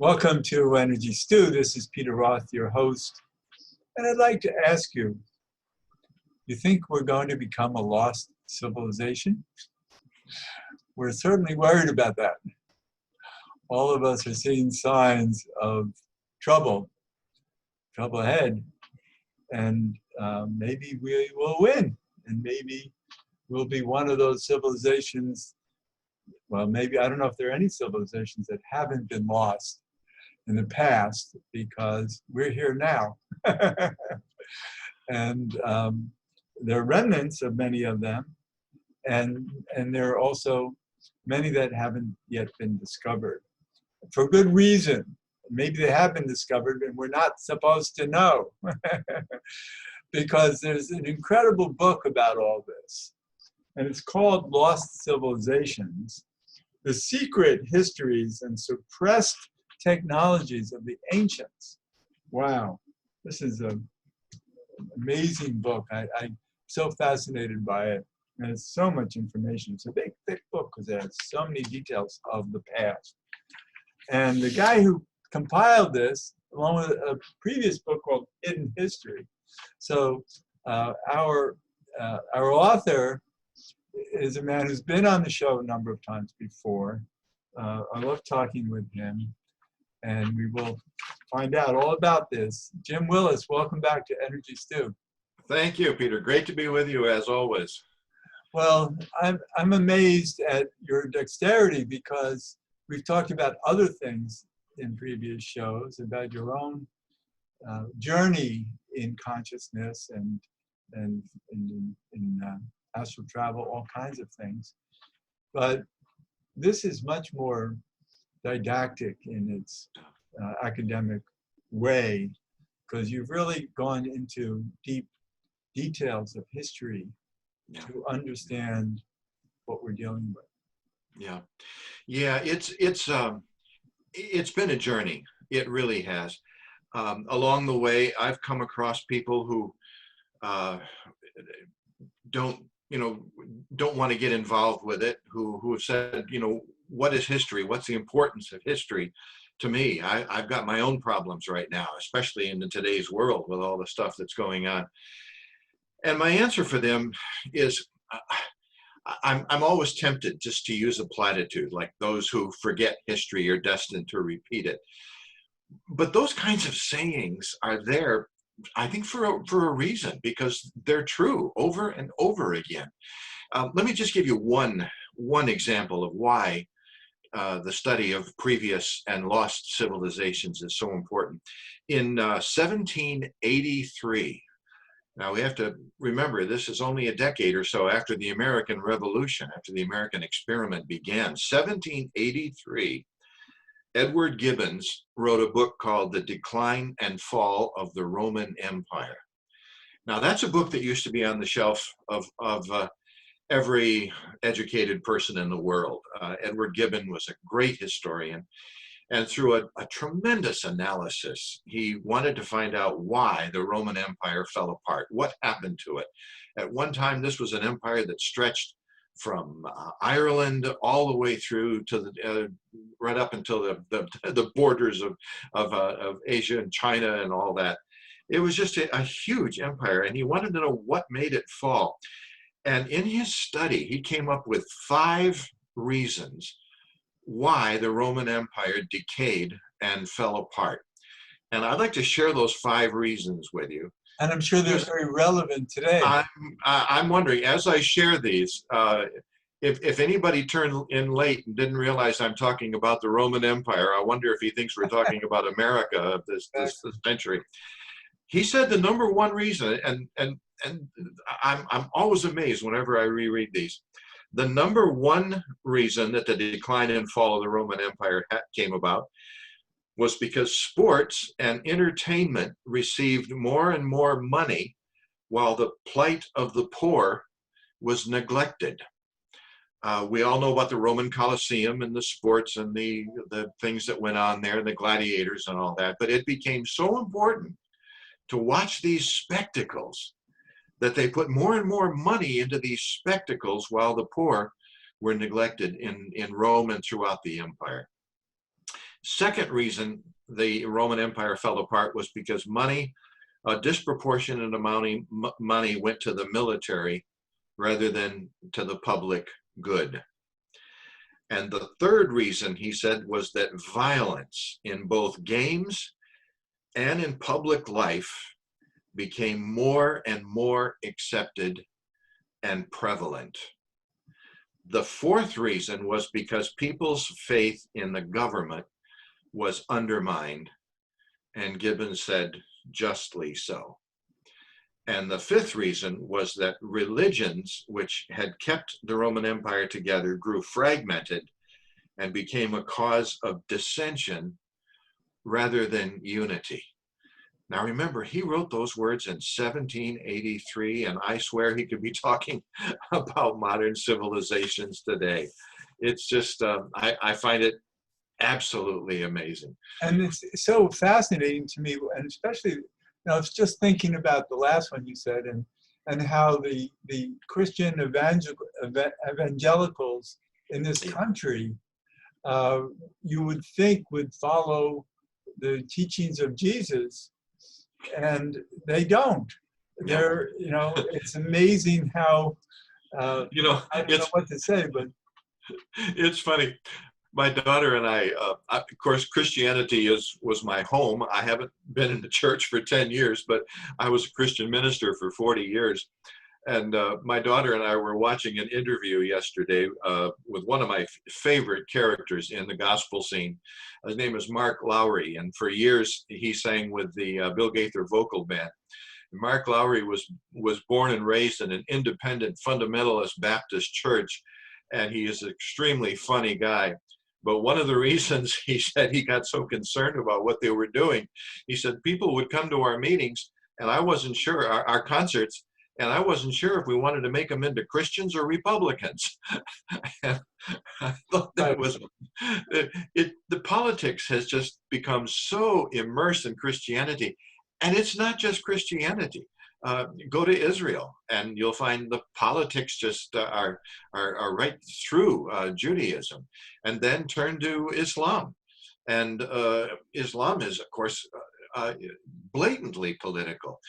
Welcome to Energy Stew. This is Peter Roth, your host. And I'd like to ask you, you think we're going to become a lost civilization? We're certainly worried about that. All of us are seeing signs of trouble ahead. And maybe we will win. And maybe we'll be one of those civilizations. Well, maybe, I don't know if there are any civilizations that haven't been lost in the past, because we're here now. And there are remnants of many of them, and there are also many that haven't yet been discovered. For good reason. Maybe they have been discovered and we're not supposed to know. Because there's an incredible book about all this. And it's called Lost Civilizations: The Secret Histories and Suppressed Technologies of the Ancients. Wow, this is an amazing book. I'm so fascinated by it. And it's so much information. It's a big, thick book because it has so many details of the past. And the guy who compiled this, along with a previous book called Hidden History. So our author is a man who's been on the show a number of times before. I love talking with him. And we will find out all about this. Jim Willis, welcome back to Energy Stew. Thank you, Peter. Great to be with you, as always. Well, I'm amazed at your dexterity, because we've talked about other things in previous shows, about your own journey in consciousness and in astral travel, all kinds of things. But this is much more didactic in its academic way, because you've really gone into deep details of history to understand what we're dealing with. Yeah, it's been a journey. It really has. Along the way, I've come across people who don't want to get involved with it, who have said, what is history? What's the importance of history to me? I've got my own problems right now, especially in today's world with all the stuff that's going on. And my answer for them is, I'm always tempted just to use a platitude, like those who forget history are destined to repeat it. But those kinds of sayings are there, I think, for a reason, because they're true over and over again. Let me just give you one example of why the study of previous and lost civilizations is so important. In 1783, now we have to remember, this is only a decade or so after the American Revolution, after the American experiment began. 1783, Edward Gibbons wrote a book called The Decline and Fall of the Roman Empire. Now, that's a book that used to be on the shelf of every educated person in the world. Edward Gibbon was a great historian, and through a tremendous analysis, he wanted to find out why the Roman Empire fell apart, what happened to it. At one time, this was an empire that stretched from Ireland all the way through to right up until the borders of Asia and China and all that. It was just a huge empire, and he wanted to know what made it fall. And in his study, he came up with 5 reasons why the Roman Empire decayed and fell apart. And I'd like to share those 5 reasons with you. And I'm sure they're very relevant today. I'm wondering, as I share these, if anybody turned in late and didn't realize I'm talking about the Roman Empire, I wonder if he thinks we're talking about America of this century. He said the number one reason, and I'm always amazed whenever I reread these. The number one reason that the decline and fall of the Roman Empire came about was because sports and entertainment received more and more money while the plight of the poor was neglected. We all know about the Roman Colosseum and the sports and the things that went on there, the gladiators and all that, but it became so important to watch these spectacles that they put more and more money into these spectacles while the poor were neglected in Rome and throughout the empire. Second reason the Roman Empire fell apart was because money, a disproportionate amount of money went to the military rather than to the public good. And the third reason, he said, was that violence in both games and in public life became more and more accepted and prevalent. The fourth reason was because people's faith in the government was undermined, and Gibbons said, justly so. And the fifth reason was that religions, which had kept the Roman Empire together, grew fragmented and became a cause of dissension rather than unity. Now remember, he wrote those words in 1783, and I swear he could be talking about modern civilizations today. It's just, I find it absolutely amazing. And it's so fascinating to me, and especially, I was just thinking about the last one you said, and how the Christian evangelicals in this country, you would think would follow the teachings of Jesus, and they don't. They're, it's amazing how, I don't know what to say, but it's funny. My daughter and I, of course, Christianity was my home. I haven't been in the church for 10 years, but I was a Christian minister for 40 years. And my daughter and I were watching an interview yesterday with one of my favorite characters in the gospel scene. His name is Mark Lowry, and for years he sang with the Bill Gaither vocal band. Mark Lowry was born and raised in an independent fundamentalist Baptist church, and he is an extremely funny guy. But one of the reasons he said he got so concerned about what they were doing, he said people would come to our meetings, and I wasn't sure, our concerts, and I wasn't sure if we wanted to make them into Christians or Republicans. And I thought that was, the politics has just become so immersed in Christianity. And it's not just Christianity. Go to Israel, and you'll find the politics just are right through Judaism. And then turn to Islam. And Islam is, of course, blatantly political.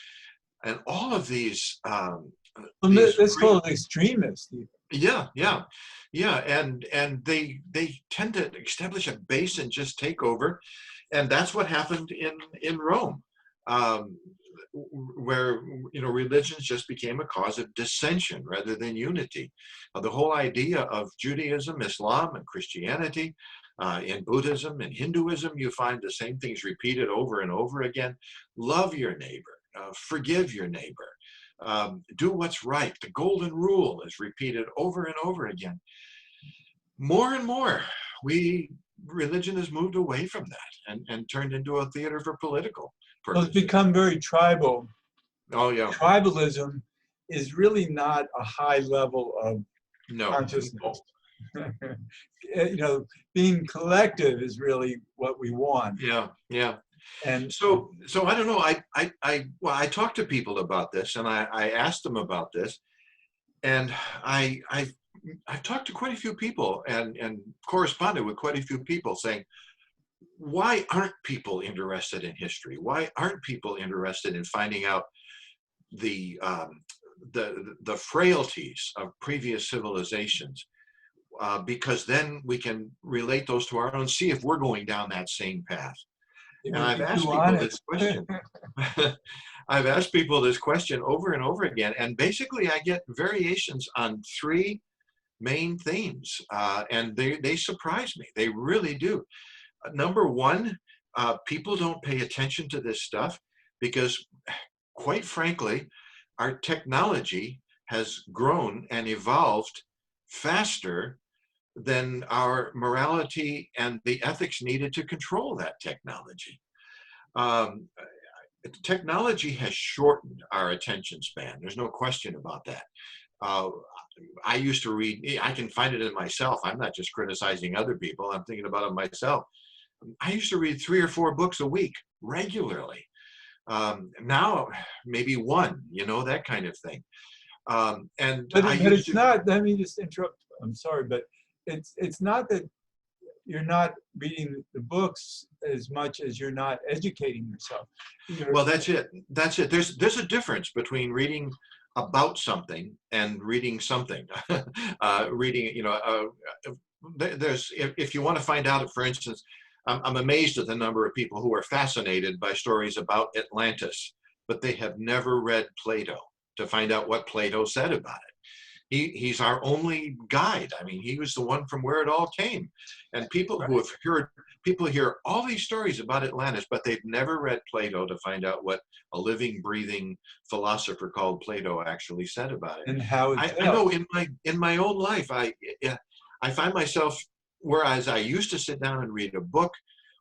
And all of these... let's call it extremist. Yeah. And they tend to establish a base and just take over. And that's what happened in Rome. Where religions just became a cause of dissension rather than unity. The whole idea of Judaism, Islam, and Christianity, in Buddhism and Hinduism, you find the same things repeated over and over again. Love your neighbor, forgive your neighbor, do what's right. The golden rule is repeated over and over again. More and more, religion has moved away from that and turned into a theater for political purposes. Well, it's become very tribal. Oh, yeah. Tribalism is really not a high level of consciousness. Being collective is really what we want. Yeah. And so I don't know. I talked to people about this, and I asked them about this, and I've talked to quite a few people and corresponded with quite a few people saying, why aren't people interested in history? Why aren't people interested in finding out the frailties of previous civilizations? Because then we can relate those to our own, see if we're going down that same path. And I've asked people this question. I've asked people this question over and over again, and basically I get variations on three main themes, and they surprise me. They really do. Number one, people don't pay attention to this stuff because, quite frankly, our technology has grown and evolved faster than our morality and the ethics needed to control that technology. Technology has shortened our attention span. There's no question about that. I used to read, I can find it in myself. I'm not just criticizing other people. I'm thinking about it myself. I used to read 3 or 4 books a week regularly. Now, maybe one, that kind of thing. But it's not, let me just interrupt. I'm sorry, but it's not that, you're not reading the books as much as you're not educating yourself. Well, that's it. That's it. There's a difference between reading about something and reading something. Reading, there's if you want to find out, for instance, I'm amazed at the number of people who are fascinated by stories about Atlantis, but they have never read Plato to find out what Plato said about it. He's our only guide. I mean, he was the one from where it all came. And people who have heard, people hear all these stories about Atlantis, but they've never read Plato to find out what a living, breathing philosopher called Plato actually said about it. And how I know in my own life, I find myself, whereas I used to sit down and read a book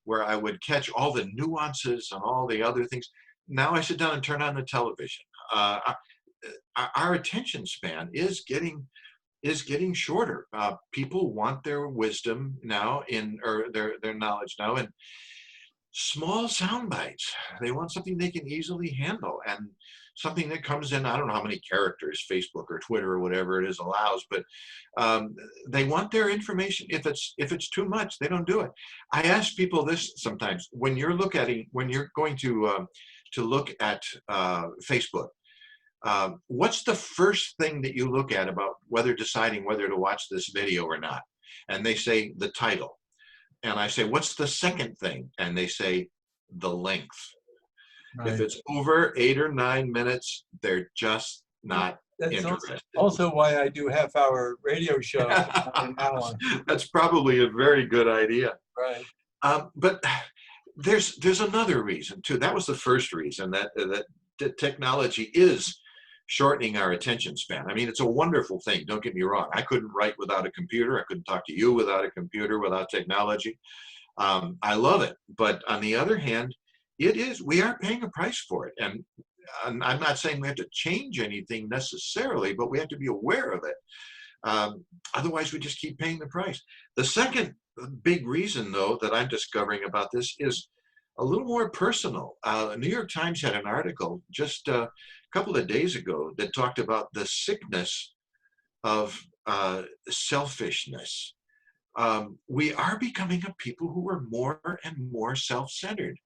where I would catch all the nuances and all the other things. Now I sit down and turn on the television. Our attention span is getting shorter. People want their wisdom now or their knowledge now in small sound bites. They want something they can easily handle, and something that comes in, I don't know how many characters Facebook or Twitter or whatever it is allows, but they want their information. If it's too much, they don't do it. I ask people this sometimes when you're going to look at Facebook. What's the first thing that you look at about deciding whether to watch this video or not? And they say the title. And I say, what's the second thing? And they say the length. Right. If it's over 8 or 9 minutes, they're just not interested. Also why I do half-hour radio shows. That's probably a very good idea. Right. But there's another reason too. That was the first reason that technology is shortening our attention span. I mean, it's a wonderful thing. Don't get me wrong. I couldn't write without a computer. I couldn't talk to you without a computer, without technology. I love it. But on the other hand, we are paying a price for it. And I'm not saying we have to change anything necessarily, but we have to be aware of it. Otherwise, we just keep paying the price. The second big reason, though, that I'm discovering about this is a little more personal. New York Times had an article just a couple of days ago that talked about the sickness of selfishness. We are becoming a people who are more and more self-centered.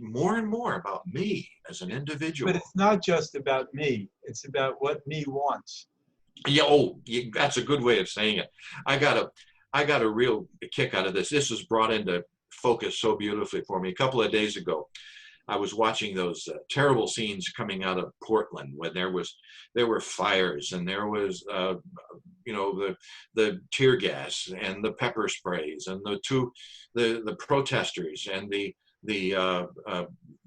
More and more about me as an individual. But it's not just about me. It's about what me wants. Yeah, that's a good way of saying it. I got a real kick out of this. This was brought into focus so beautifully for me. A couple of days ago, I was watching those terrible scenes coming out of Portland when there were fires and there was the tear gas and the pepper sprays and the protesters and the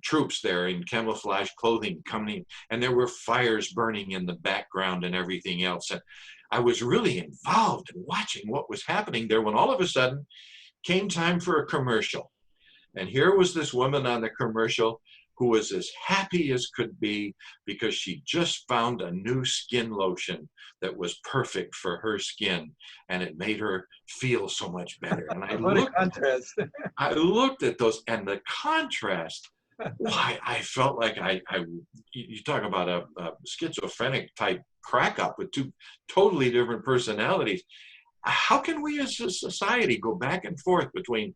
troops there in camouflage clothing coming, and there were fires burning in the background and everything else. And I was really involved in watching what was happening there when all of a sudden came time for a commercial. And here was this woman on the commercial who was as happy as could be because she just found a new skin lotion that was perfect for her skin, and it made her feel so much better. And I I looked at those, and the contrast, why I felt like you talk about a schizophrenic type crack up with two totally different personalities. How can we as a society go back and forth between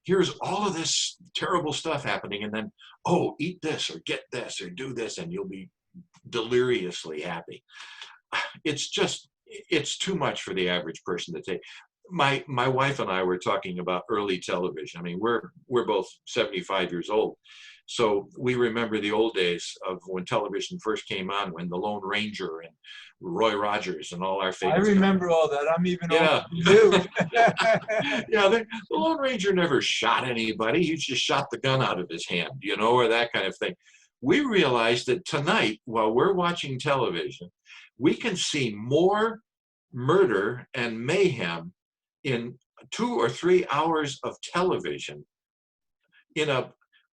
here's all of this terrible stuff happening, and then, oh, eat this or get this or do this and you'll be deliriously happy? It's too much for the average person to take. My wife and I were talking about early television. I mean, we're both 75 years old. So we remember the old days of when television first came on, when the Lone Ranger and Roy Rogers and all our favorites. I remember all that. I'm even older than you. Yeah, the Lone Ranger never shot anybody. He just shot the gun out of his hand, or that kind of thing. We realized that tonight, while we're watching television, we can see more murder and mayhem in 2 or 3 hours of television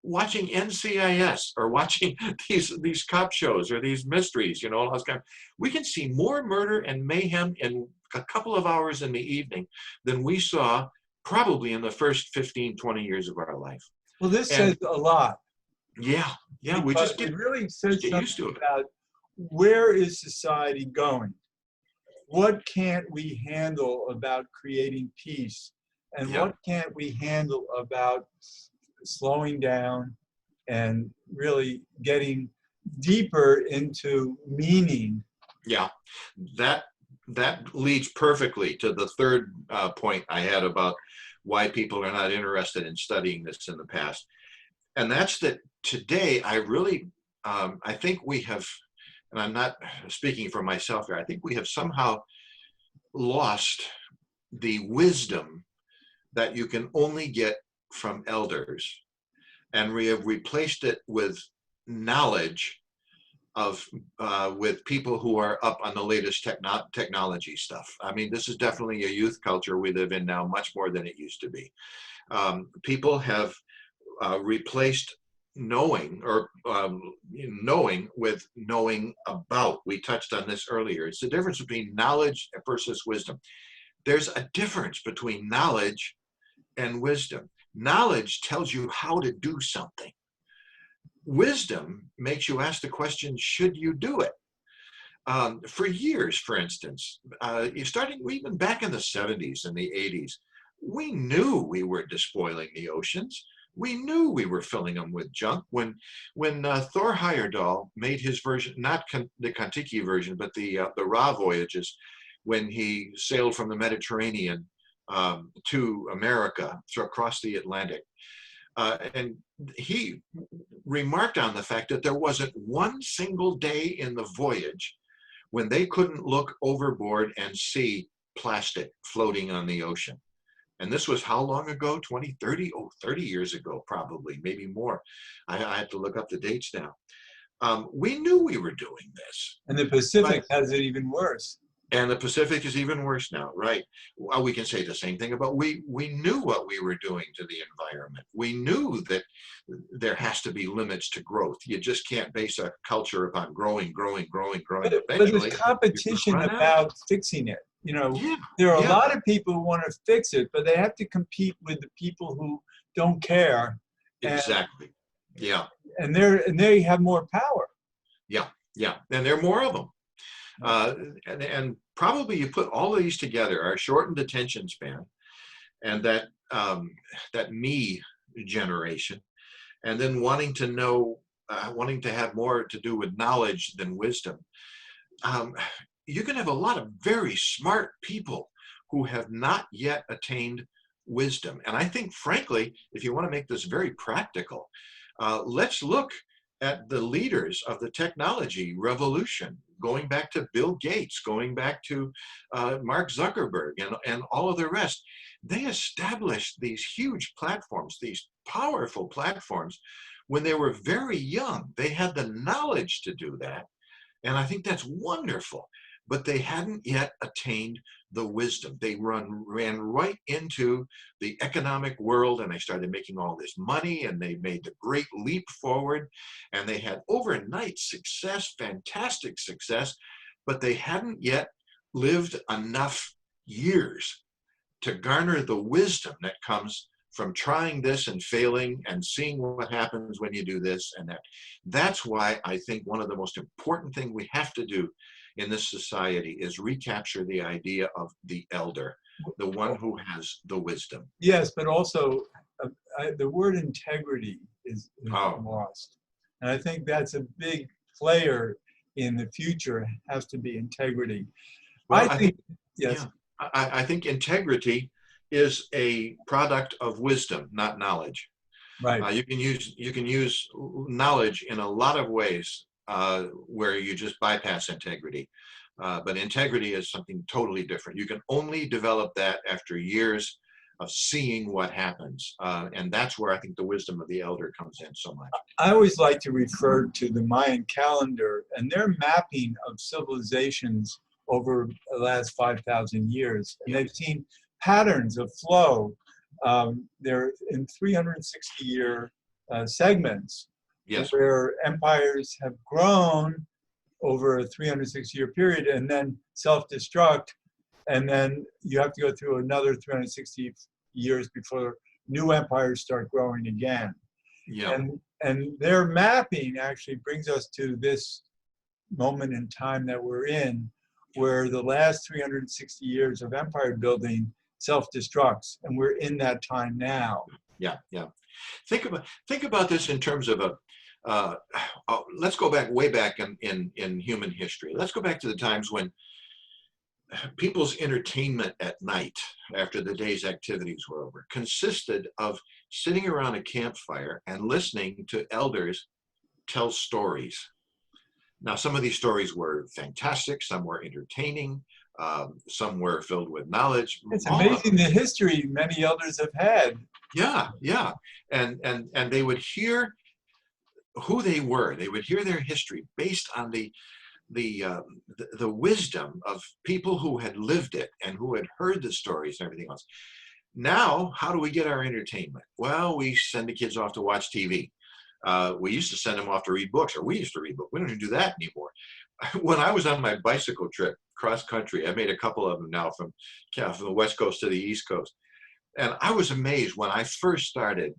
watching NCIS or watching these cop shows or these mysteries, all those kind. We can see more murder and mayhem in a couple of hours in the evening than we saw probably in the first 15, 20 years of our life. Well, this says a lot. Yeah, we just it really says get used to it. About where is society going? What can't we handle about creating peace And Yeah. what can't we handle about slowing down and really getting deeper into meaning? Yeah, that that leads perfectly to the third point I had about why people are not interested in studying this in the past, and that's that today I really I think we have, and I'm not speaking for myself here. I think we have somehow lost the wisdom that you can only get from elders, and we have replaced it with knowledge of with people who are up on the latest technology stuff. I mean, this is definitely a youth culture we live in now, much more than it used to be. People have replaced knowing or knowing with knowing about. We touched on this earlier. It's the difference between knowledge versus wisdom. There's a difference between knowledge and wisdom. Knowledge tells you how to do something. Wisdom makes you ask the question, should you do it? For years, for instance, starting even back in the 70s and the 80s, we knew we were despoiling the oceans. We knew we were filling them with junk. When Thor Heyerdahl made his version, not the Kon-Tiki version, but the Ra voyages, when he sailed from the Mediterranean to America, so across the Atlantic, and he remarked on the fact that there wasn't one single day in the voyage when they couldn't look overboard and see plastic floating on the ocean. And this was how long ago? 20, 30? Oh, 30 years ago, probably, maybe more. I have to look up the dates now. We knew we were doing this. And the Pacific has it even worse. And the Pacific is even worse now, right? Well, we can say the same thing about we knew what we were doing to the environment. We knew that there has to be limits to growth. You just can't base a culture upon growing. But Eventually, there's competition about fixing it. You know, yeah, there are a yeah, lot of people who want to fix it, but they have to compete with the people who don't care. exactly. Yeah, And they have more power. yeah, yeah. And there are more of them. And probably you put all of these together, our shortened attention span, and that me generation, and then wanting to know, wanting to have more to do with knowledge than wisdom. You can have a lot of very smart people who have not yet attained wisdom. And I think, frankly, if you want to make this very practical, let's look at the leaders of the technology revolution, going back to Bill Gates, going back to Mark Zuckerberg and all of the rest. They established these huge platforms, these powerful platforms, when they were very young. They had the knowledge to do that. And I think that's wonderful. But they hadn't yet attained the wisdom. They ran right into the economic world, and they started making all this money, and they made the great leap forward, and they had overnight success, fantastic success, but they hadn't yet lived enough years to garner the wisdom that comes from trying this and failing and seeing what happens when you do this and that. That's why I think one of the most important things we have to do in this society is recapture the idea of the elder, the one who has the wisdom. Yes, but also the word integrity is lost. And I think that's a big player in the future, has to be integrity. Well, I think, yes. Yeah, I think integrity is a product of wisdom, not knowledge. Right. You can use knowledge in a lot of ways where you just bypass integrity. But integrity is something totally different. You can only develop that after years of seeing what happens. And that's where I think the wisdom of the elder comes in so much. I always like to refer to the Mayan calendar and their mapping of civilizations over the last 5,000 years. And they've seen patterns of flow. They're in 360-year segments. Yes. Where empires have grown over a 360-year period and then self-destruct, and then you have to go through another 360 years before new empires start growing again. Yeah. And their mapping actually brings us to this moment in time that we're in, where the last 360 years of empire building self-destructs, and we're in that time now. Yeah, yeah. Think about this in terms of a. Let's go back way back in human history. Let's go back to the times when people's entertainment at night after the day's activities were over consisted of sitting around a campfire and listening to elders tell stories. Now, some of these stories were fantastic, some were entertaining, some were filled with knowledge. It's amazing the history many elders have had. Yeah, yeah. And they would hear who they were. They would hear their history based on the wisdom of people who had lived it and who had heard the stories and everything else. Now, how do we get our entertainment? Well, we send the kids off to watch TV. We used to send them off to read books, or we used to read books. We don't even do that anymore. When I was on my bicycle trip cross country, I made a couple of them now from the West Coast to the East Coast. And I was amazed when I first started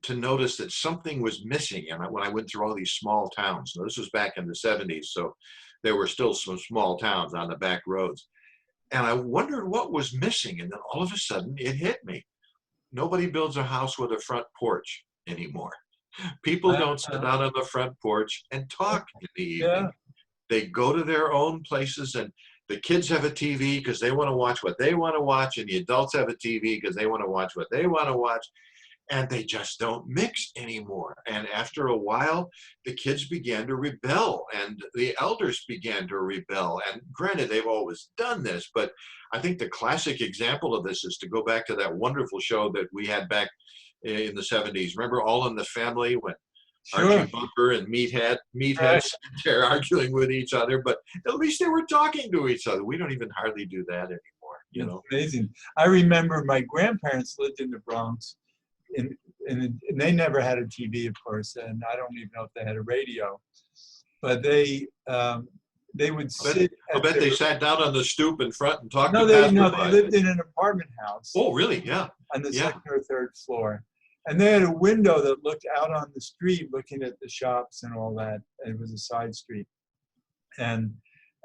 to notice that something was missing. And when I went through all these small towns, now this was back in the 70s, so there were still some small towns on the back roads. And I wondered what was missing. And then all of a sudden it hit me. Nobody builds a house with a front porch anymore. People don't sit out on the front porch and talk in the evening. Yeah. They go to their own places, and the kids have a TV because they want to watch what they want to watch, and the adults have a TV because they want to watch what they want to watch. And they just don't mix anymore. And after a while, the kids began to rebel and the elders began to rebel. And granted, they've always done this, but I think the classic example of this is to go back to that wonderful show that we had back in the 70s. Remember All in the Family, when Archie Bunker and Meathead sat there arguing with each other, but at least they were talking to each other. We don't even hardly do that anymore. You know, amazing. I remember my grandparents lived in the Bronx. And they never had a TV, of course, and I don't even know if they had a radio. But they would sit. I bet they sat down on the stoop in front and talked. No, they lived in an apartment house. Oh, really? Yeah. On the second or third floor, and they had a window that looked out on the street, looking at the shops and all that. And it was a side street, and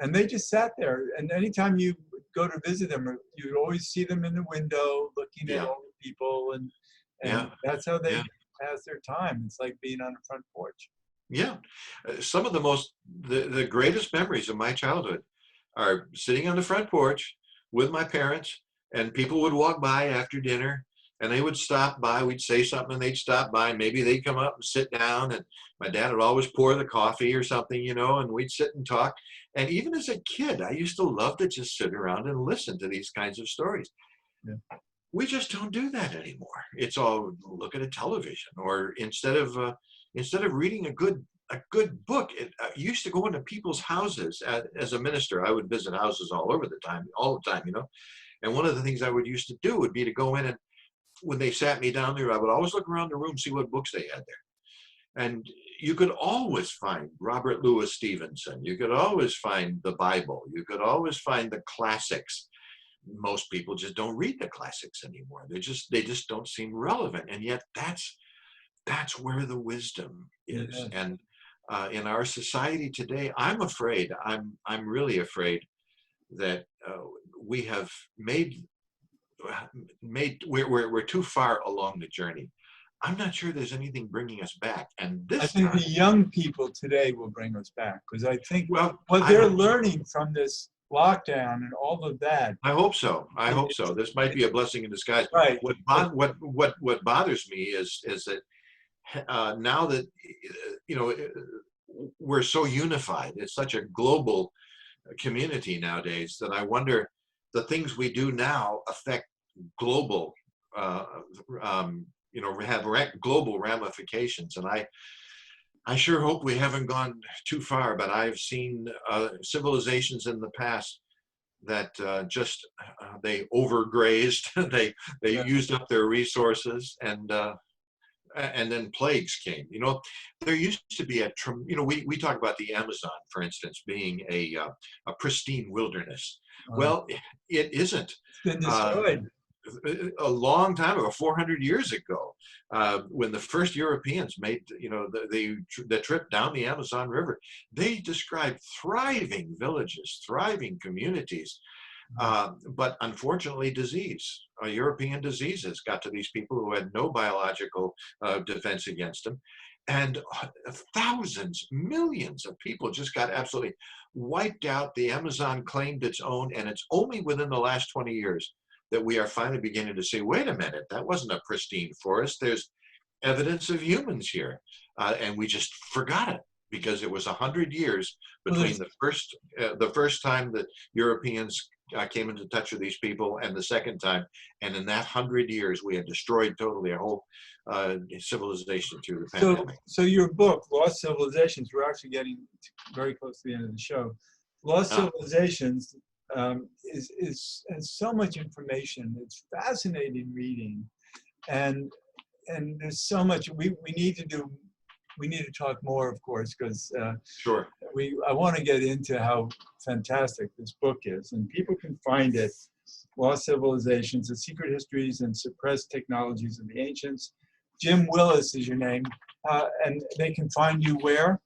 they just sat there. And anytime you go to visit them, you'd always see them in the window, looking at all the people and that's how they pass their time. It's like being on the front porch. Yeah. Some of the greatest memories of my childhood are sitting on the front porch with my parents, and people would walk by after dinner and they would stop by. We'd say something and they'd stop by. Maybe they'd come up and sit down, and my dad would always pour the coffee or something, you know, and we'd sit and talk. And even as a kid, I used to love to just sit around and listen to these kinds of stories. Yeah. We just don't do that anymore. It's all look at a television, or instead of reading a good book. I used to go into people's houses as a minister. I would visit houses all the time, you know. And one of the things I would used to do would be to go in, and when they sat me down there, I would always look around the room, see what books they had there. And you could always find Robert Louis Stevenson. You could always find the Bible. You could always find the classics. Most people just don't read the classics anymore. They just don't seem relevant. And yet that's where the wisdom is. Yeah. And in our society today, I'm really afraid that we have we're too far along the journey. I'm not sure there's anything bringing us back. And I think the young people today will bring us back, because I think what they're learning from this lockdown and all of that. I hope so. This might be a blessing in disguise. Right. What bothers me is that now that we're so unified, it's such a global community nowadays, that I wonder the things we do now affect global, have global ramifications. And I sure hope we haven't gone too far, but I've seen civilizations in the past that they overgrazed, they used up their resources, and then plagues came. You know, there used to be we talk about the Amazon, for instance, being a pristine wilderness. Well, it isn't. It's been destroyed. A long time ago, 400 years ago, when the first Europeans made the trip down the Amazon River, they described thriving villages, thriving communities But unfortunately, disease, European diseases got to these people who had no biological defense against them. And thousands, millions of people just got absolutely wiped out. The Amazon claimed its own, and it's only within the last 20 years that we are finally beginning to say, wait a minute, that wasn't a pristine forest. There's evidence of humans here. And we just forgot it because it was 100 years between the first time that Europeans came into touch with these people and the second time. And in that 100 years, we had destroyed totally a whole civilization through the pandemic. So your book, Lost Civilizations, we're actually getting very close to the end of the show. Lost Civilizations has so much information. It's fascinating reading. And there's so much we need to do. We need to talk more, of course, because sure. I want to get into how fantastic this book is, and people can find it. Lost Civilizations: The Secret Histories and Suppressed Technologies of the Ancients. Jim Willis is your name, and they can find you where?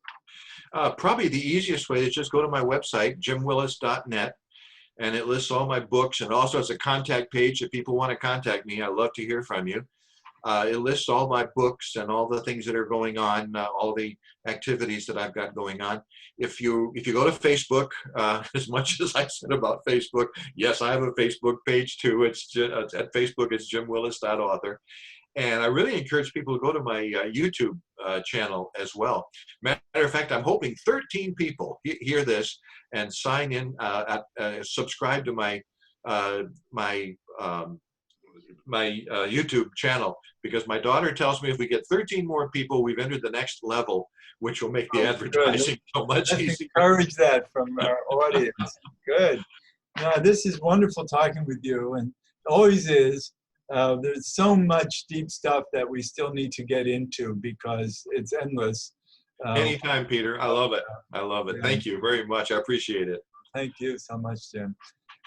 Probably the easiest way is just go to my website, jimwillis.net, and it lists all my books, and also has a contact page if people want to contact me. I'd love to hear from you. It lists all my books and all the things that are going on, all the activities that I've got going on. If you go to Facebook, as much as I said about Facebook, yes, I have a Facebook page too. It's at Facebook, it's jimwillis.author. And I really encourage people to go to my YouTube channel as well. Matter of fact, I'm hoping 13 people hear this and sign in, subscribe to my YouTube channel, because my daughter tells me if we get 13 more people, we've entered the next level, which will make the advertising so much easier. Encourage that from our audience. Good. No, this is wonderful talking with you, and always is. There's so much deep stuff that we still need to get into because it's endless. Anytime, Peter. I love it. I love it. Yeah. Thank you very much. I appreciate it. Thank you so much, Jim.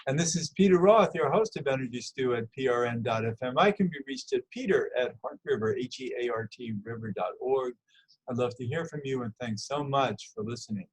And this is Peter Roth, your host of Energy Stew at prn.fm. I can be reached at peter@heartriver, HEART river.org. I'd love to hear from you, and thanks so much for listening.